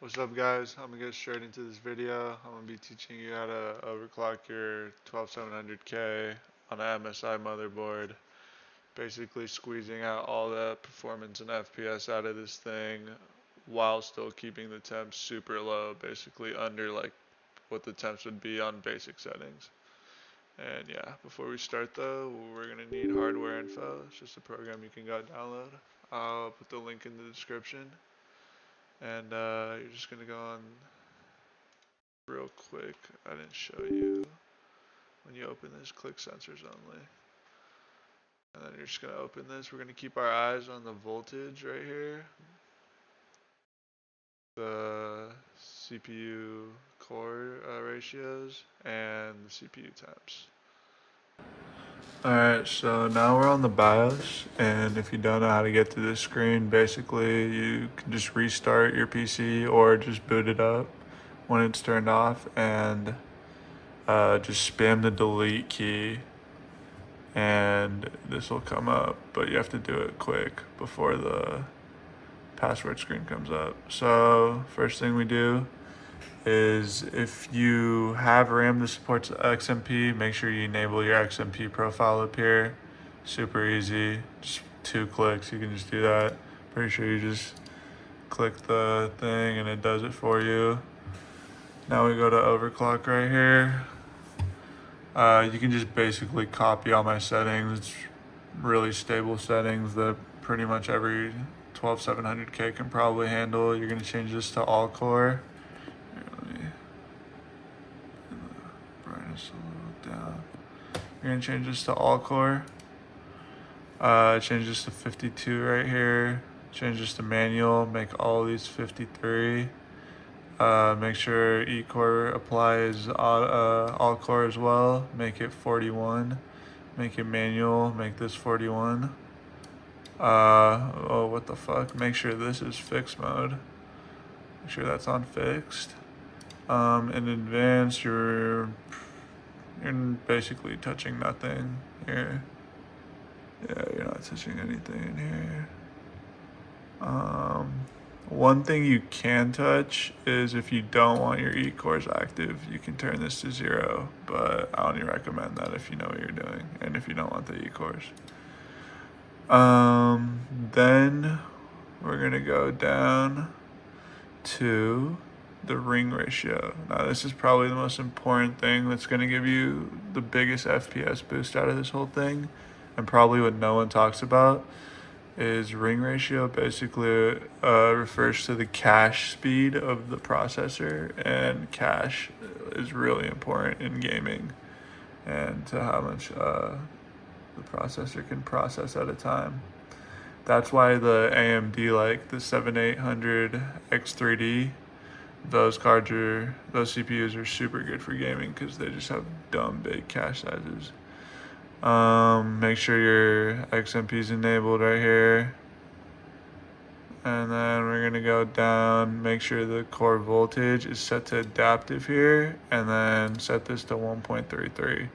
What's up guys, I'm gonna get straight into this video. I'm gonna be teaching you how to overclock your 12700K on an MSI motherboard. Basically squeezing out all the performance and FPS out of this thing while still keeping the temps super low, basically under like what the temps would be on basic settings. And yeah, before we start though, we're gonna need hardware info. It's just a program you can go download. I'll put the link in the description. And you're just gonna go on real quick. I didn't show you. When you open this, click sensors only. And then you're just gonna open this. We're gonna keep our eyes on the voltage right here, the CPU core ratios, and the CPU temps. Alright, so now we're on the BIOS, and if you don't know how to get to this screen, basically you can just restart your PC or just boot it up when it's turned off, and just spam the delete key and this will come up, but you have to do it quick before the password screen comes up. So first thing we do is, if you have RAM that supports XMP, make sure you enable your XMP profile up here. Super easy, just 2 clicks, you can just do that. Pretty sure you just click the thing and it does it for you. Now we go to overclock right here. You can just basically copy all my settings. It's really stable settings that pretty much every 12700K can probably handle. You're going to change this to all core. Here, let me bring the brightness a little down. You're going to change this to all core. Change this to 52 right here. Change this to manual. Make all these 53. Make sure E-core applies all core as well. Make it 41. Make it manual. Make this 41. Oh, what the fuck? Make sure this is fixed mode. Make sure that's on fixed. In advanced, you're basically touching nothing here. Yeah, you're not touching anything in here. One thing you can touch is, if you don't want your E-cores active, you can turn this to 0, but I only recommend that if you know what you're doing and if you don't want the E-cores. Then we're gonna go down to the ring ratio. Now this is probably the most important thing that's gonna give you the biggest FPS boost out of this whole thing, and probably what no one talks about. Is ring ratio basically refers to the cache speed of the processor, and cache is really important in gaming and to how much the processor can process at a time. That's why the AMD, like the 7800 X3D, those CPUs are super good for gaming because they just have dumb big cache sizes. Make sure your XMP is enabled right here. And then we're gonna go down, make sure the core voltage is set to adaptive here, and then set this to 1.33.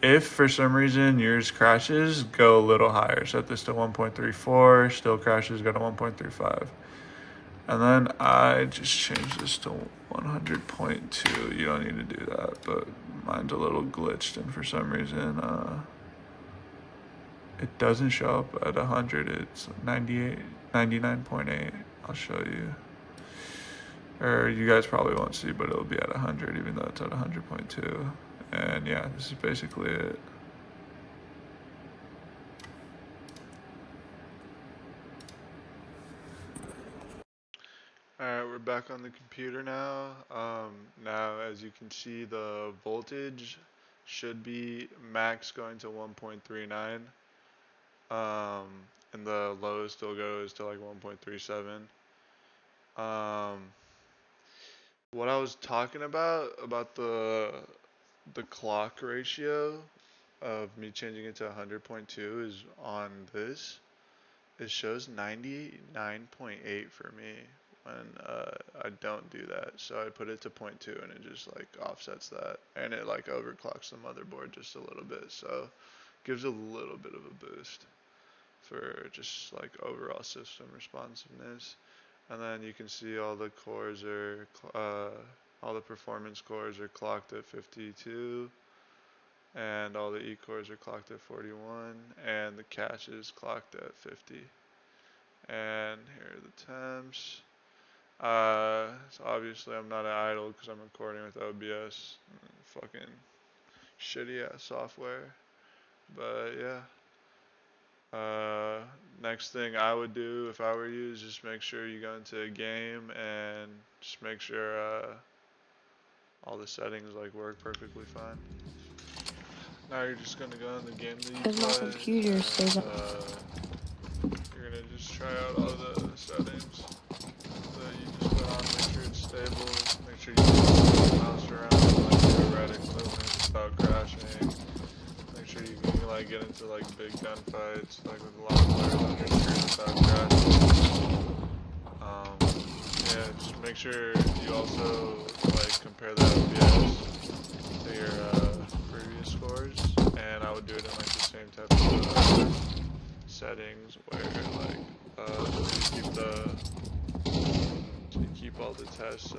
If for some reason yours crashes, go a little higher. Set this to 1.34, still crashes, go to 1.35. And then I just changed this to 100.2. You don't need to do that, but mine's a little glitched, and for some reason, it doesn't show up at 100. It's 99.8. I'll show you. Or you guys probably won't see, but it'll be at 100, even though it's at 100.2. And yeah, this is basically it. Alright, we're back on the computer now. Now, as you can see, the voltage should be max going to 1.39. And the low still goes to like 1.37. What I was talking about the clock ratio of me changing it to 100.2 is on this. It shows 99.8 for me when I don't do that. So I put it to 0.2 and it just like offsets that, and it like overclocks the motherboard just a little bit. So gives a little bit of a boost for just like overall system responsiveness. And then you can see all the cores are, all the performance cores are clocked at 52, and all the E cores are clocked at 41, and the cache is clocked at 50. And here are the temps. So obviously I'm not at idle because I'm recording with OBS. Fucking shitty ass software. But yeah. Next thing I would do if I were you is just make sure you go into a game and just make sure all the settings like work perfectly fine. Now you're just gonna go in the game that you Because my play. computer says You're gonna just try out all the settings that you just put on. Make sure it's stable. Make sure you move the mouse around like erratic movements without crashing. Make sure you can like get into like big gunfights like with a lot of players on your screen without crashing. Yeah, just make sure you also like compare the FPS to your previous scores, and I would do it in like the same type of settings where like you keep all the tests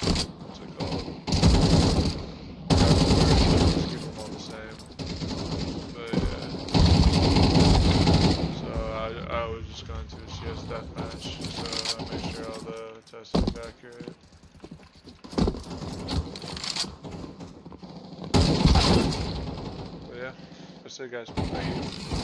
what's it called? Just keep them all the same. But yeah. So I was just going to a CS deathmatch, so I made sure all the testing is accurate. But yeah, that's it guys. Thank you.